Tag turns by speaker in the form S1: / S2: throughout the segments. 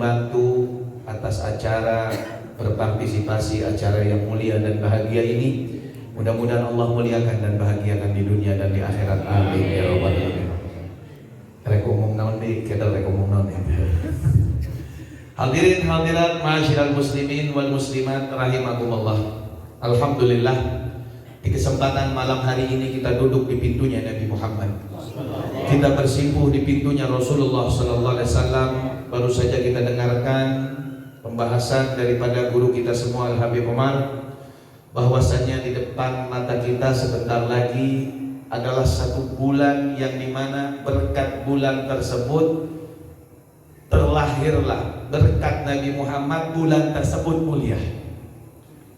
S1: membantu atas acara berpartisipasi acara yang mulia dan bahagia ini. Mudah-mudahan Allah muliakan dan bahagiakan di dunia dan di akhirat. Amin ya rabbal alamin. Rek umum naon di kita rek umum naon. Hadirin hadirat ma'asyiral muslimin wal muslimat rahimakumullah. Alhamdulillah, di kesempatan malam hari ini kita duduk di pintunya Nabi Muhammad. Kita bersimpuh di pintunya Rasulullah sallallahu alaihi wasallam. Baru saja kita dengarkan pembahasan daripada guru kita semua Al-Habib Umar, bahwasannya di depan mata kita sebentar lagi adalah satu bulan yang dimana berkat bulan tersebut terlahirlah berkat Nabi Muhammad. Bulan tersebut mulia.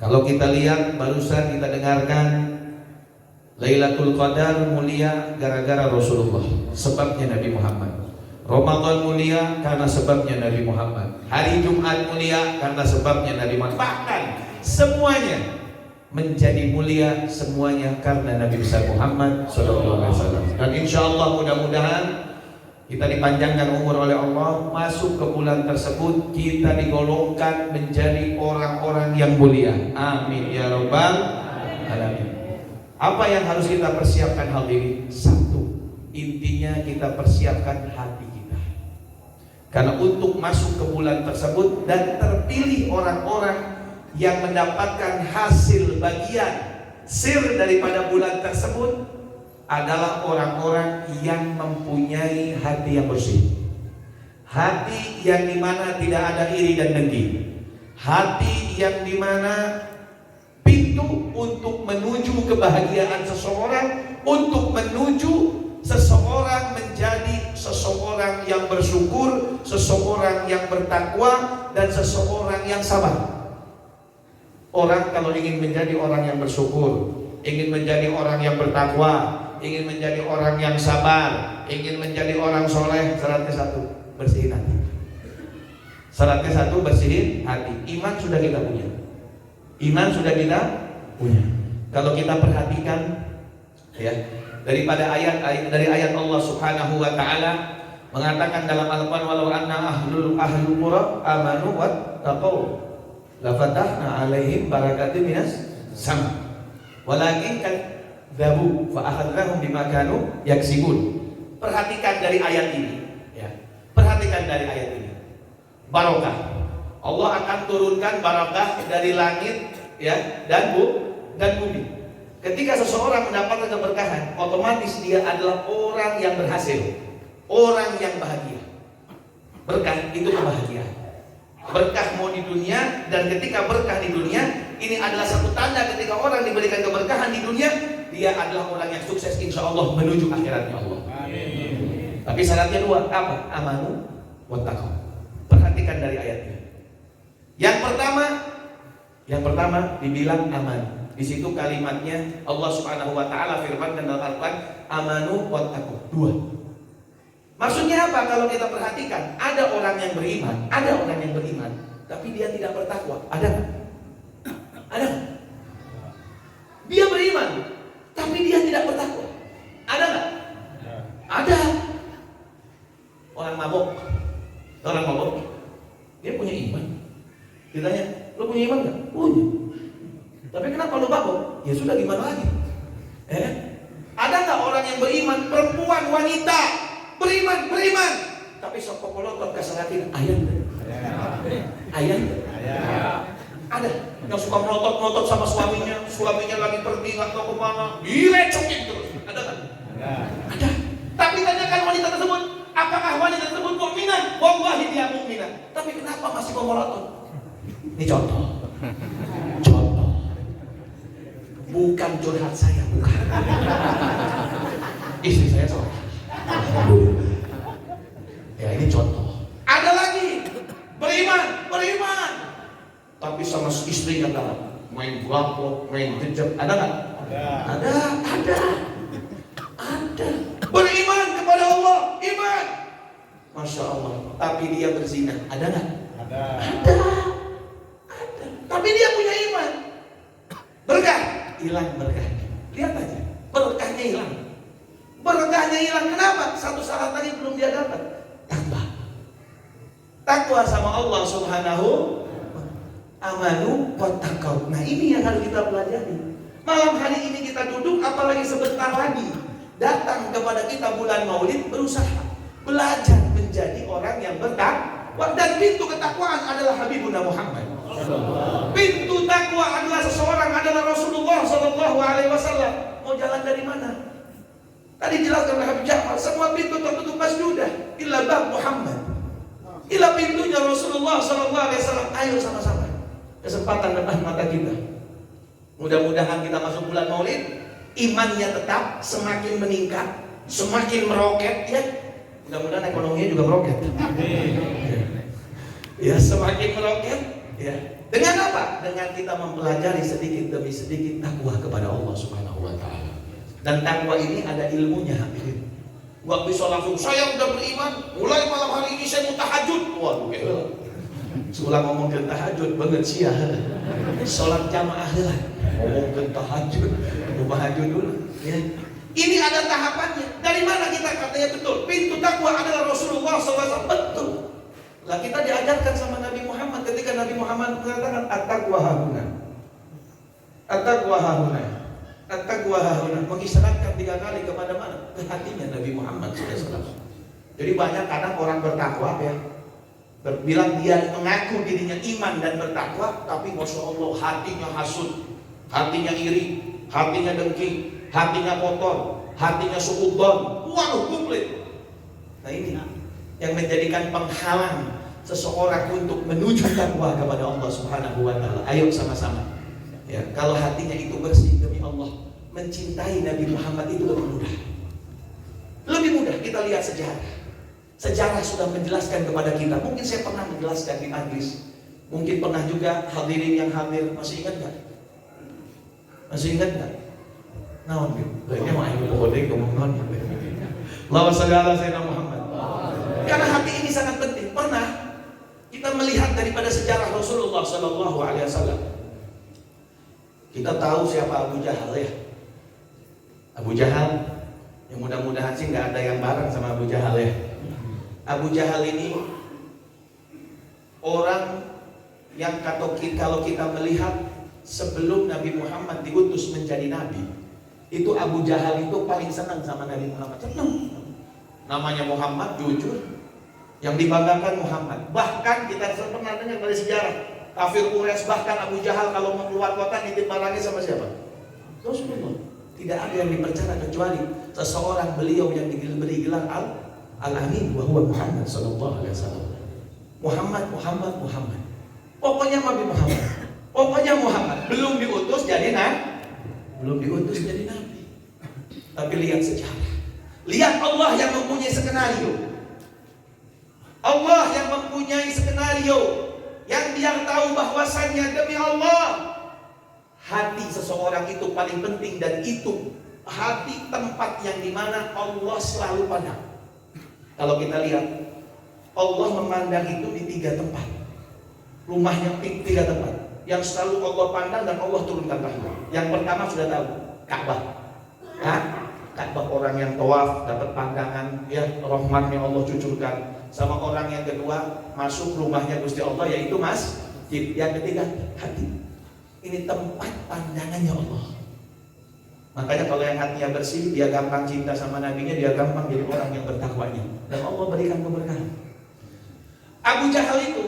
S1: Kalau kita lihat barusan kita dengarkan Lailatul Qadar mulia gara-gara Rasulullah, sebabnya Nabi Muhammad. Ramadan mulia karena sebabnya Nabi Muhammad. Hari Jumat mulia karena sebabnya Nabi Muhammad. Bahkan semuanya menjadi mulia semuanya karena Nabi besar Muhammad sallallahu alaihi wasallam. Dan insyaallah mudah-mudahan kita dipanjangkan umur oleh Allah, masuk ke bulan tersebut kita digolongkan menjadi orang-orang yang mulia. Amin ya rabbal alamin. Apa yang harus kita persiapkan hadirin? Satu, intinya kita persiapkan hati kita. Karena untuk masuk ke bulan tersebut dan terpilih orang-orang yang mendapatkan hasil bagian sir daripada bulan tersebut adalah orang-orang yang mempunyai hati yang bersih, hati yang dimana tidak ada iri dan dengki, hati yang dimana pintu untuk menuju kebahagiaan seseorang, untuk menuju seseorang menjadi seseorang yang bersyukur, seseorang yang bertakwa, dan seseorang yang sabar. Orang kalau ingin menjadi orang yang bersyukur, ingin menjadi orang yang bertakwa, ingin menjadi orang yang sabar, ingin menjadi orang soleh, syaratnya satu, bersihin hati. Syaratnya satu, bersihin hati. Iman sudah kita punya. Iman sudah kita punya. Kalau kita perhatikan ya, daripada dari ayat Allah Subhanahu wa taala mengatakan dalam Al-Qur'an, walau anna ahlul qura amanu wattaqau la fatahna alaihim barakatin minas sama walakin kadzabu fa akhadnahum bima kanu yaksibun. Perhatikan dari ayat ini ya. Perhatikan dari ayat ini. Barokah. Allah akan turunkan barakah dari langit ya dan bumi. Ketika seseorang mendapatkan keberkahan, otomatis dia adalah orang yang berhasil, orang yang bahagia. Berkah itu kebahagiaan. Berkah mau di dunia, dan ketika berkah di dunia, ini adalah satu tanda ketika orang diberikan keberkahan di dunia, dia adalah orang yang sukses insya Allah menuju akhiratnya Allah. Amin. Tapi syaratnya dua, apa? Amanu wattaqau. Perhatikan dari ayatnya. Yang pertama dibilang aman. Di situ kalimatnya Allah Subhanahu wa taala firmankan dalam Al-Qur'an, amanu wattaqau. Dua. Maksudnya apa? Kalau kita perhatikan, ada orang yang beriman, tapi dia tidak bertakwa. Ada nggak? Ada nggak? Dia beriman, tapi dia tidak bertakwa. Ada nggak? Ada. Orang mabok, dia punya iman. Ditanya, lo punya iman nggak? Punya. Tapi kenapa lo mabok? Ya sudah, gimana lagi? Ada nggak orang yang beriman, perempuan, wanita? Beriman, tapi sok popolotot kesalahan ayah. Ada yang suka melotot sama suaminya lagi pergi nggak tahu kemana, direcokin terus. Ada kan? Ada. Tapi tanyakan wanita tersebut, apakah wanita tersebut mukminah? Wallahi dia mukminah. Tapi kenapa masih melotot? Ini contoh. Bukan curhat saya, bukan. Istri saya soleh. Ya ini contoh. Ada lagi beriman, tapi sama istrinya dalam main gaplok, main jejak. Ada nggak? Ada. Beriman kepada Allah, iman, masya Allah. Tapi dia berzina. Ada nggak? Ada. Tapi dia punya iman. Berkah hilang berkahnya. Lihat aja, berkahnya hilang. Berkahnya hilang. Kenapa? Satu syarat tadi belum dia dapat. Takwa sama Allah Subhanahu amanu wattaqau. Nah, ini yang harus kita pelajari. Malam hari ini kita duduk, apalagi sebentar lagi datang kepada kita bulan Maulid, berusaha belajar menjadi orang yang bertakwa. Dan pintu ketakwaan adalah Habibuna Muhammad. Pintu takwa adalah seseorang, adalah Rasulullah Sallallahu Alaihi Wasallam. Mau jalan dari mana? Tadi jelaskan oleh Habib Ja'far, semua pintu tertutup masdudah illa bab Muhammad. Ila pintunya Rasulullah Sallallahu Alaihi Wasallam. Ayo sama-sama, kesempatan depan mata kita. Mudah-mudahan kita masuk bulan Maulid, imannya tetap semakin meningkat, semakin meroket, ya. Mudah-mudahan ekonominya juga meroket. Ya, semakin meroket, ya. Dengan apa? Dengan kita mempelajari sedikit demi sedikit takwa kepada Allah Subhanahu wa taala. Dan takwa ini ada ilmunya, hadirin. Gak bisa langsung saya udah beriman, mulai malam hari ini saya mau tahajud. Waduh, setelah ngomong ke tahajud banget sih ya. Sholat jamaah lah, ngomong ke tahajud, mau tahajud dulu. Ya. Ini ada tahapannya. Dari mana kita katanya betul? Pintu takwa adalah Rasulullah SAW. Betul. Lah kita diajarkan sama Nabi Muhammad ketika Nabi Muhammad mengatakan at-taqwa hahuna. At-taqwa hahuna. At-taqwa hahuna, mengisyaratkan 3 kali kepada mana? Ke hatinya Nabi Muhammad SAW. Jadi banyak kadang orang bertakwa ya, bilang dia mengaku dirinya iman dan bertakwa, tapi masya Allah hatinya hasud, hatinya iri, hatinya dengki, hatinya kotor, hatinya suudzon. Waduh, komplit. Nah ini yang menjadikan penghalang seseorang untuk menuju takwa kepada Allah Subhanahu wa taala. Ayo sama-sama. Ya, kalau hatinya itu bersih demi Allah, mencintai Nabi Muhammad itu lebih mudah. Lebih mudah. Kita lihat sejarah. Sejarah sudah menjelaskan kepada kita. Mungkin saya pernah menjelaskan di majlis. Mungkin pernah juga hadirin yang hadir. Masih ingat nggak? Masih ingat nggak? Naon gitu. Kayaknya mau ayo kodek ngomong naon. Lawan segala Sayyidina Muhammad. Karena hati ini sangat penting. Pernah kita melihat daripada sejarah Rasulullah Sallallahu Alaihi Wasallam. Kita tahu siapa Abu Jahal ya. Abu Jahal, yang mudah-mudahan sih nggak ada yang bareng sama Abu Jahal ya. Abu Jahal ini orang yang kalau kita melihat sebelum Nabi Muhammad diutus menjadi nabi, itu Abu Jahal itu paling senang sama Nabi Muhammad. Senang. Namanya Muhammad, jujur, yang dibanggakan Muhammad. Bahkan kita pernah dengar dari sejarah, kafir Quraisy bahkan Abu Jahal kalau mau keluar kota ditimbalangi sama siapa? Rasulullah. Tidak ada yang dipercaya kecuali seseorang beliau yang diberi gelar Al-Amin wa huwa Muhammad sallallahu alaihi wasallam. Muhammad. Pokoknya Nabi Muhammad. Pokoknya Muhammad belum diutus jadi nabi. Belum diutus jadi nabi. Tapi lihat sejarah. Lihat Allah yang mempunyai skenario. Allah yang mempunyai skenario, yang dia tahu bahwasannya demi Allah hati seseorang itu paling penting, dan itu hati tempat yang dimana Allah selalu pandang. Kalau kita lihat, Allah memandang itu di 3 tempat. Rumahnya 3 tempat yang selalu Allah pandang dan Allah turunkan rahmat. Yang pertama sudah tahu, Ka'bah. Ka'bah orang yang tawaf dapat pandangan ya, rahmatnya Allah cucurkan. Sama orang yang kedua masuk rumahnya Gusti Allah, yaitu masjid. Yang ketiga hati. Ini tempat pandangannya Allah. Makanya kalau yang hatinya bersih, dia gampang cinta sama nabinya, dia gampang jadi orang yang bertakwanya, dan Allah berikan keberkahan. Abu Jahal itu,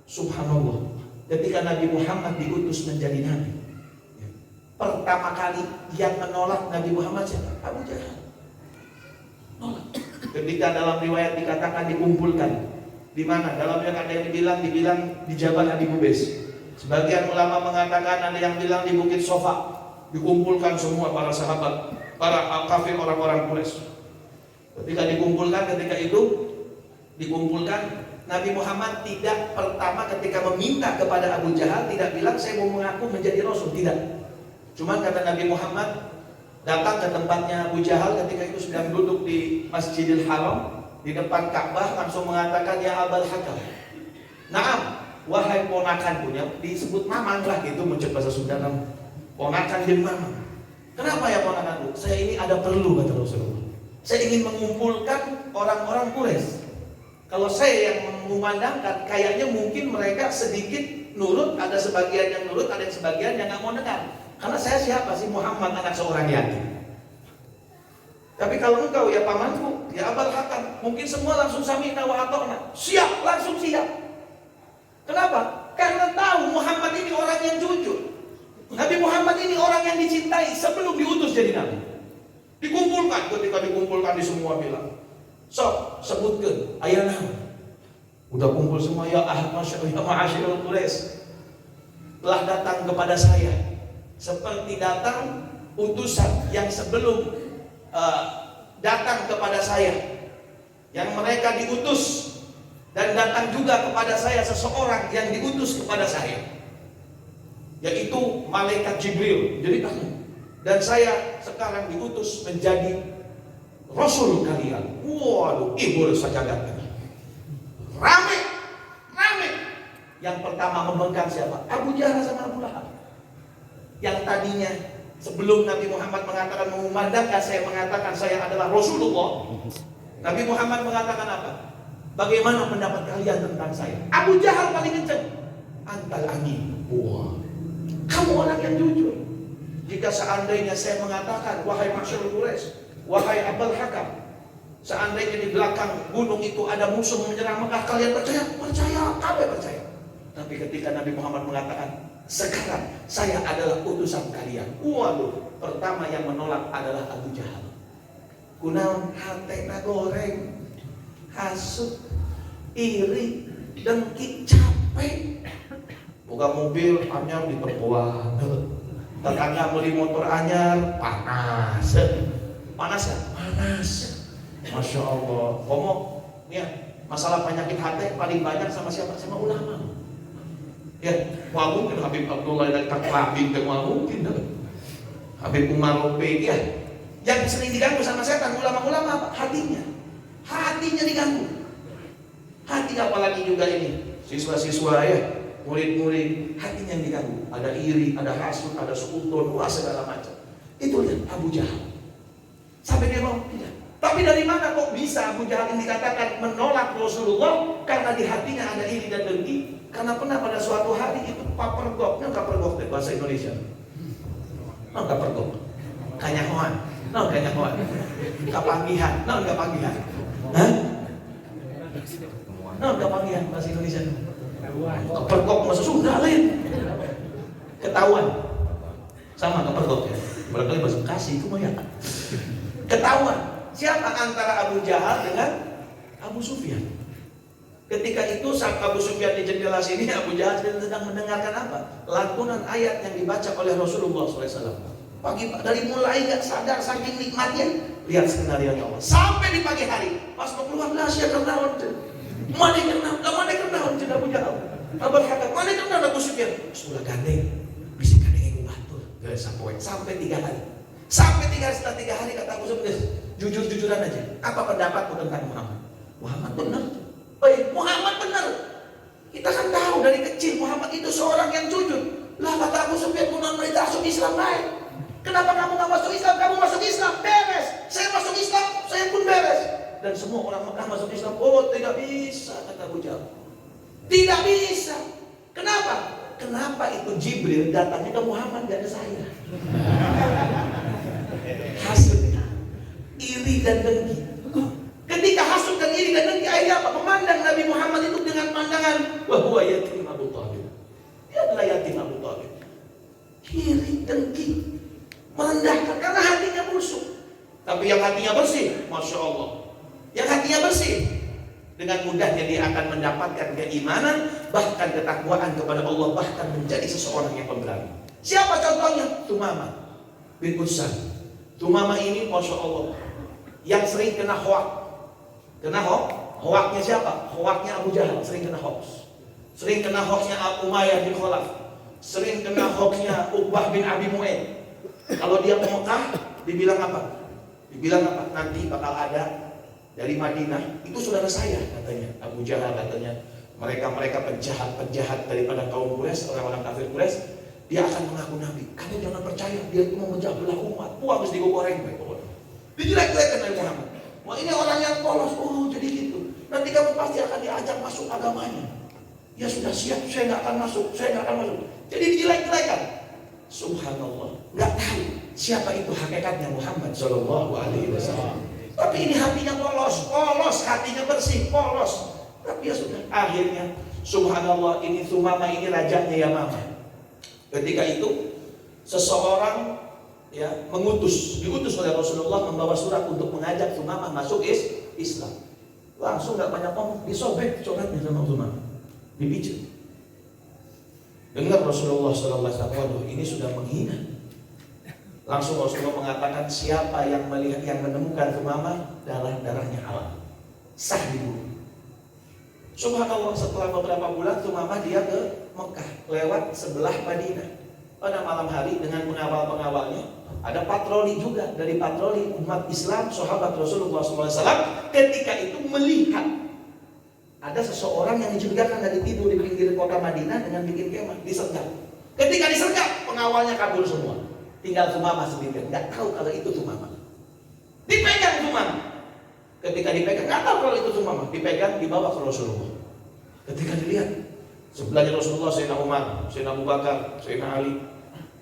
S1: subhanallah, ketika Nabi Muhammad diutus menjadi nabi, pertama kali yang menolak Nabi Muhammad siapa? Abu Jahal. Nolak. Ketika dalam riwayat dikatakan dikumpulkan di mana? Dalam riwayat ada yang dibilang di Jabal Abi Qubais. Sebagian ulama mengatakan ada yang bilang di Bukit Sofa. Dikumpulkan semua para sahabat, para kafir orang-orang Quraisy. Ketika itu dikumpulkan, Nabi Muhammad tidak pertama ketika meminta kepada Abu Jahal tidak bilang saya mau mengaku menjadi Rasul, tidak. Cuma kata Nabi Muhammad datang ke tempatnya Abu Jahal ketika itu sedang duduk di Masjidil Haram di depan Ka'bah, langsung mengatakan ya Abul Hakam. Naam, wahai ponakan punya, disebut mamang lah gitu, mencoba bahasa Sunda nama. Ponakan jadi mamang. Kenapa ya ponakanku? Saya ini ada perlu, kata Rasulullah. Saya ingin mengumpulkan orang-orang Quraisy.
S2: Kalau saya yang memandangkan, kayaknya mungkin mereka sedikit nurut, ada sebagian yang nurut, ada yang sebagian yang nggak mau dengar. Karena saya siapa sih? Muhammad, anak seorang yatim. Tapi kalau engkau ya pamanku, ya Abul Hakam, mungkin semua langsung sami'na wa ata'na. Siap, langsung siap. Kenapa? Karena tahu Muhammad ini orang yang jujur. Nabi Muhammad ini orang yang dicintai sebelum diutus jadi nabi. Dikumpulkan, ketika dikumpulkan di semua bilang, sok, sebutkan, ayah nama. Udah kumpul semua, ya ma'asyirul Quraisy, telah datang kepada saya seperti datang utusan yang sebelum datang kepada saya, yang mereka diutus, dan datang juga kepada saya seseorang yang diutus kepada saya, yaitu malaikat Jibril. Jadi dan saya sekarang diutus menjadi Rasul kalian. Waduh, ibu sajagat ini. Rame. Yang pertama memegang siapa? Abu Jahal sama Abu Lahab. Yang tadinya sebelum Nabi Muhammad mengatakan, mengumandangkan saya mengatakan saya adalah Rasulullah, Nabi Muhammad mengatakan apa? Bagaimana pendapat kalian tentang saya? Abu Jahal paling kenceng. Antal amin. Wah, kamu orang yang jujur. Jika seandainya saya mengatakan, wahai masyarakat Quraisy, wahai Abul Hakam, seandainya di belakang gunung itu ada musuh menyerang Mekah, kalian percaya? Percaya, kami percaya. Tapi ketika Nabi Muhammad mengatakan, sekarang saya adalah utusan kalian, waduh, pertama yang menolak adalah Abu Jahal. Kunaon hatena goreng, hasut, iri, dengki, capek. Buka mobil anyar di perempuan, tetangga beli motor anyar, panas ya? Panas. Masya Allah. Ngomong, ya, masalah penyakit hati paling banyak sama siapa? Sama ulama. Ya, wah mungkin Habib Abdullah dan Kak Labib, wah mungkin Habib Umar Rope, ya. Yang sering diganggu sama setan, ulama-ulama apa? Hatinya diganggu. Hati apalagi juga ini, siswa-siswa ya, murid-murid, hatinya yang diganggu. Ada iri, ada hasud, ada suudon, wah segala macam. Itu lihat Abu Jahal. Sampai dia mau tidak. Tapi dari mana kok bisa Abu Jahal ini dikatakan menolak Rasulullah? Karena di hatinya ada iri dan dengki. Karena pernah pada suatu hari itu papergok itu bahasa Indonesia. Papergok. Kanyahoan. Kanyahoan. Kapanggihan. Kapanggihan. Hah? Kapanggihan bahasa Indonesia. Kepergok bahasa Sunda lain. Ketahuan. Sama kepergok ya. Barangkali bahasa Bekasi itu mah ya. Ketahuan. Siapa antara Abu Jahal dengan Abu Sufyan? Ketika itu saat Abu Sufyan di jendela sini, Abu Jahal sedang mendengarkan apa? Lantunan ayat yang dibaca oleh Rasulullah SAW. Pagi dari mulai gak sadar saking nikmatnya, lihat skenario Allah. Sampai di pagi hari, pas mau keluar nasihat kenaon tuh. Mana kenaon tuh Abu Jahal? Abul Hakam, mana kenaon Abu Sufyan? Sudah gandeng, bisa gandeng yang batur. Gak sampai 3 hari. Setelah 3 hari kata Abu Sufyan, jujur-jujuran aja. Apa pendapatmu tentang Muhammad? Muhammad benar. Muhammad benar. Kita kan tahu dari kecil Muhammad itu seorang yang jujur. Lah kata Abu Sufyan, mau mereka masuk Islam baik. Kenapa kamu nggak masuk Islam? Kamu masuk Islam, beres. Saya masuk Islam, saya pun beres. Dan semua orang Mekah masuk Islam. Oh, tidak bisa, kata Abu Jahal. Tidak bisa. Kenapa? Kenapa itu Jibril datangnya ke Muhammad, gak ke saya? Hasud, iri dan dengki. Ketika hasud dan iri dan dengki, akhirnya apa? Memandang Nabi Muhammad itu dengan pandangan bahwa yatim Abu Thalib. Dia adalah yatim Abu Thalib. Iri, dengki, merendahkan karena hatinya busuk. Tapi yang hatinya bersih, Masya Allah, yang hatinya bersih, dengan mudahnya dia akan mendapatkan keimanan, bahkan ketakwaan kepada Allah, bahkan menjadi seseorang yang pemberani. Siapa contohnya? Tumama bin Utsal. Tumama ini Masya Allah yang sering kena hoak. Hoaknya siapa? Hoaknya Abu Jahal, sering kena hoax. Sering kena hoaxnya Umayyah bin Khalaf. Sering kena hoaxnya Uqbah bin Abi Mu'aid. Kalau dia ke Mekah, dibilang apa? Nanti bakal ada dari Madinah. Itu saudara saya katanya. Abu Jahal katanya. Mereka penjahat daripada kaum Quraisy, orang-orang kafir Quraisy. Dia akan mengaku Nabi. Kamu jangan percaya, dia itu mau memecah belah umat. Wah, mesti digoreng. Dijelek-jelekan Nabi Muhammad. Wah, ini orang yang polos. Oh, jadi gitu. Nanti kamu pasti akan diajak masuk agamanya. Ya sudah siap, saya nggak akan masuk, saya nggak akan masuk. Jadi dijelek-jelekan. Subhanallah, nggak tahu siapa itu hakikatnya Muhammad Shallallahu Alaihi Wasallam. Tapi ini hatinya polos, hatinya bersih, polos. Tapi ya sudah, akhirnya subhanallah, ini Sumamah ini rajanya Yamamah. Ketika itu seseorang ya diutus oleh Rasulullah membawa surat untuk mengajak Sumamah masuk Islam. Langsung nggak banyak ngomong, disobek coretnya sama Sumamah, dipijit. Dengar Rasulullah SAW, ini sudah menghina. Langsung Rasulullah mengatakan, siapa yang menemukan Sumamah, darahnya halal, sah dibunuh. Subhanallah, setelah beberapa bulan Sumamah dia ke Mekah lewat sebelah Madinah. Pada malam hari dengan pengawal-pengawalnya, ada patroli juga dari patroli umat Islam, sahabat Rasulullah SAW. Ketika itu melihat ada seseorang yang dicurigakan dari tidur di pinggir kota Madinah dengan bikin kemah, disergap. Ketika disergap, pengawalnya kabur semua. Tinggal Sumamah sendirian, nggak tahu kalau itu Sumamah. Dipegang Sumamah. Ketika dipegang, nggak tahu kalau itu Sumamah. Dipegang, dibawa ke Rasulullah. Ketika dilihat, sebelahnya Rasulullah, Sayyidina Umar, Sayyidina Abu Bakar, Sayyidina Ali.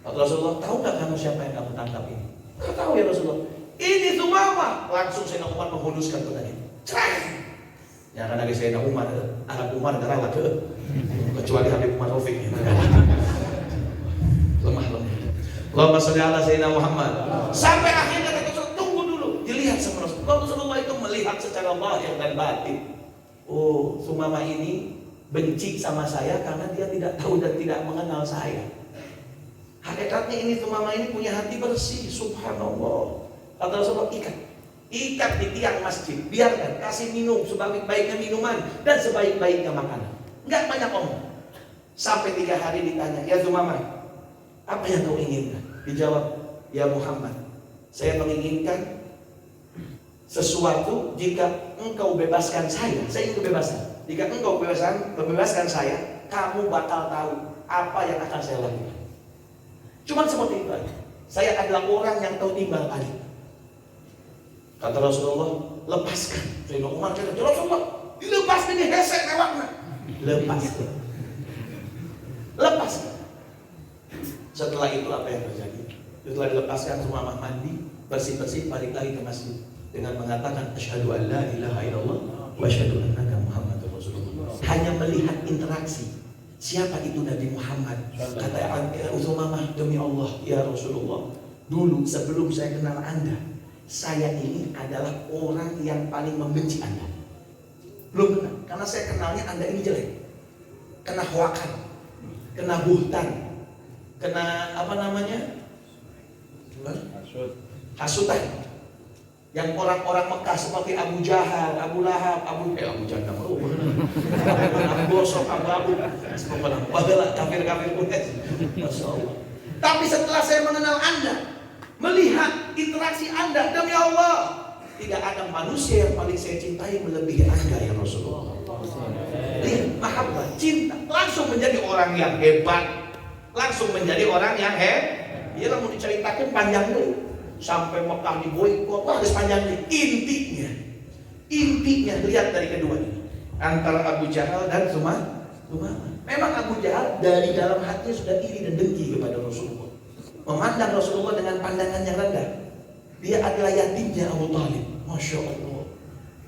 S2: Kata Rasulullah, tahu nggak kamu siapa yang kamu tangkap ini? Nggak tahu ya Rasulullah. Ini Sumamah. Langsung Sayyidina Umar menghunuskan pedangnya. Cerai. Ya karena Sayyidina Umar, anak Umar galak ke, kecuali Habib Umar Rafiq yang lemah. Allahumma sholli ala Sayyidina Muhammad. Sampai akhirnya kata tunggu dulu, dilihat sama Rasulullah. Rasulullah itu melihat secara zahir dan batin. Oh, Sumamah ini benci sama saya karena dia tidak tahu dan tidak mengenal saya. Hakikatnya ini Sumamah ini punya hati bersih. Subhanallah. Kata Rasulullah, ikat di tiang masjid, biarkan, kasih minum sebaik-baiknya minuman dan sebaik-baiknya makanan. Enggak banyak omong. Sampai 3 hari ditanya, ya Sumamah, apa yang kau inginkan? Dijawab, ya Muhammad, saya menginginkan sesuatu jika engkau bebaskan saya ingin kebebasan. Jika engkau bebaskan saya, kamu bakal tahu apa yang akan saya lakukan. Cuma seperti itu aja. Saya adalah orang yang tahu timbal balik. Kata Rasulullah, lepaskan. Sayyidina Umar kata, ya Rasulullah, dilepaskan ini hesek lewatnya. Lepaskan. Setelah itu apa yang terjadi? Setelah dilepaskan, Sumamah mandi, bersih-bersih, balik lagi ke masjid dengan mengatakan asyhadu an la ilaha illallah wa asyhadu annaka Muhammadur Rasulullah. Hanya melihat interaksi. Siapa itu Nabi Muhammad? Kata Sumamah, demi Allah ya Rasulullah, dulu sebelum saya kenal Anda, saya ini adalah orang yang paling membenci Anda. Belum kenal, karena saya kenalnya Anda ini jelek. Kena hoakan, kena buhtan, kena apa namanya? Hasutan. Yang orang-orang Mekah seperti Abu Jahal, Abu Lahab, Abu Jahal, Abu Bosok, Abu kafir-kafir Quraisy. Masya Allah. Tapi setelah saya mengenal Anda, melihat interaksi Anda, demi Allah, tidak ada manusia yang paling saya cintai melebihi Anda ya Rasulullah. Lihat, mahabbah, cinta, langsung menjadi orang yang hebat, langsung menjadi orang yang hebat. Dia mau diceritakan panjang dulu. Sampai Mekah diboikot, wah harus panjang dulu. Intinya lihat dari kedua ini, antara Abu Jahal dan Sumamah. Memang Abu Jahal dari dalam hatinya sudah iri dan dengki kepada Rasulullah. Memandang Rasulullah dengan pandangan yang rendah. Dia adalah yatimnya Abu Talib. Masya Allah.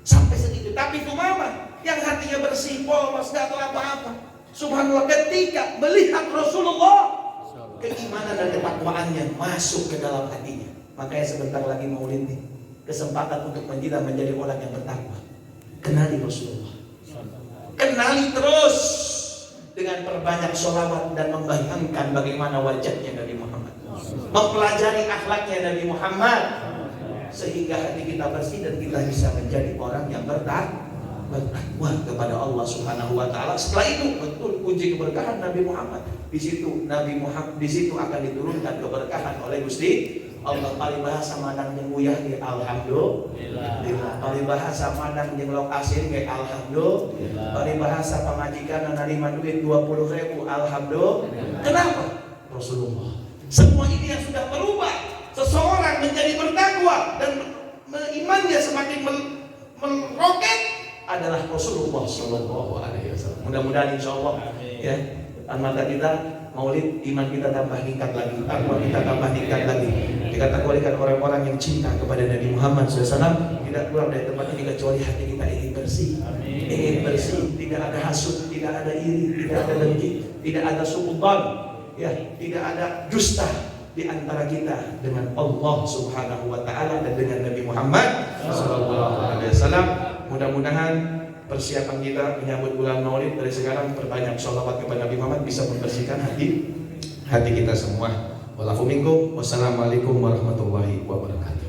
S2: Sampai segitu. Tapi Sumamah yang hatinya bersih, polos, gak tahu apa-apa. Subhanallah, ketika melihat Rasulullah, keimanan dan ketakwaannya masuk ke dalam hatinya. Makanya sebentar lagi Maulid nih, kesempatan untuk kita menjadi orang yang bertakwa. Kenali Rasulullah. Kenali terus dengan perbanyak sholawat dan membayangkan bagaimana wajahnya Nabi Muhammad. Mempelajari akhlaknya Nabi Muhammad sehingga hati kita bersih dan kita bisa menjadi orang yang bertakwa kepada Allah Subhanahu wa taala. Setelah itu betul kunci keberkahan Nabi Muhammad. Di situ akan diturunkan keberkahan oleh Gusti Allah. Paling bahasa mandang jeung uyah ge alhamdulillah. Paling bahasa mandang jeung lokasi ge alhamdulillah. Paling bahasa pamajikan narima duit 20.000 alhamdulillah. Kenapa? Rasulullah. Semua ini yang sudah berubah seseorang menjadi bertakwa dan imannya semakin meroket adalah Rasulullah Shallallahu Alaihi Wasallam. Mudah-mudahan insya Allah ya mata kita maulid, iman kita tambah meningkat lagi, takwa kita tambah meningkat lagi. Dikategorikan orang-orang yang cinta kepada Nabi Muhammad SAW tidak keluar dari tempat ini kecuali hati kita ingin bersih, ingin bersih, tidak ada hasud, tidak ada iri, tidak ada dengki, tidak ada suudzon, ya, tidak ada dusta di antara kita dengan Allah Subhanahu Wa Taala dan dengan Nabi Muhammad SAW. Mudah-mudahan persiapan kita menyambut bulan Maulid dari sekarang perbanyak sholawat kepada Nabi Muhammad bisa membersihkan hati kita semua. Wassalamualaikum warahmatullahi wabarakatuh.